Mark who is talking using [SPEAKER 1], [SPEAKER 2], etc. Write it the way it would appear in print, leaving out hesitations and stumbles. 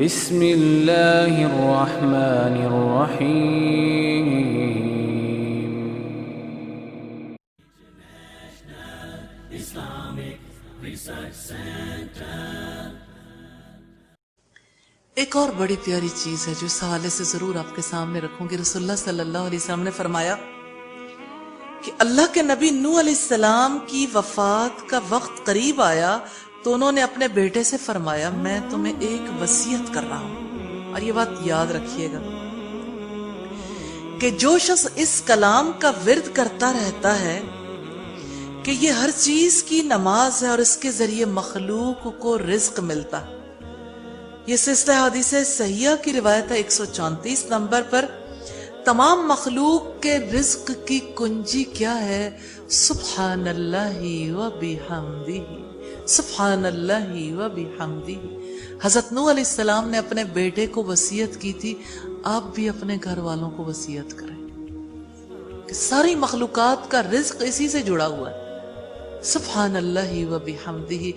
[SPEAKER 1] بسم اللہ الرحمن الرحیم.
[SPEAKER 2] ایک اور بڑی پیاری چیز ہے جو اس حوالے سے ضرور آپ کے سامنے رکھوں گی. رسول اللہ صلی اللہ علیہ وسلم نے فرمایا کہ اللہ کے نبی نوح علیہ السلام کی وفات کا وقت قریب آیا تو انہوں نے اپنے بیٹے سے فرمایا میں تمہیں ایک وصیت کر رہا ہوں، اور یہ بات یاد رکھیے گا کہ جو شخص اس کلام کا ورد کرتا رہتا ہے کہ یہ ہر چیز کی نماز ہے اور اس کے ذریعے مخلوق کو رزق ملتا. یہ سلسلہ حدیث صحیحہ کی روایت ہے 134 نمبر پر. تمام مخلوق کے رزق کی کنجی کیا ہے؟ سبحان اللہ و بحمدہ، سبحان اللہ و بحمدہ. حضرت نوح علیہ السلام نے اپنے بیٹے کو وصیت کی تھی، آپ بھی اپنے گھر والوں کو وصیت کریں کہ ساری مخلوقات کا رزق اسی سے جڑا ہوا ہے. سبحان اللہ و بحمدہ.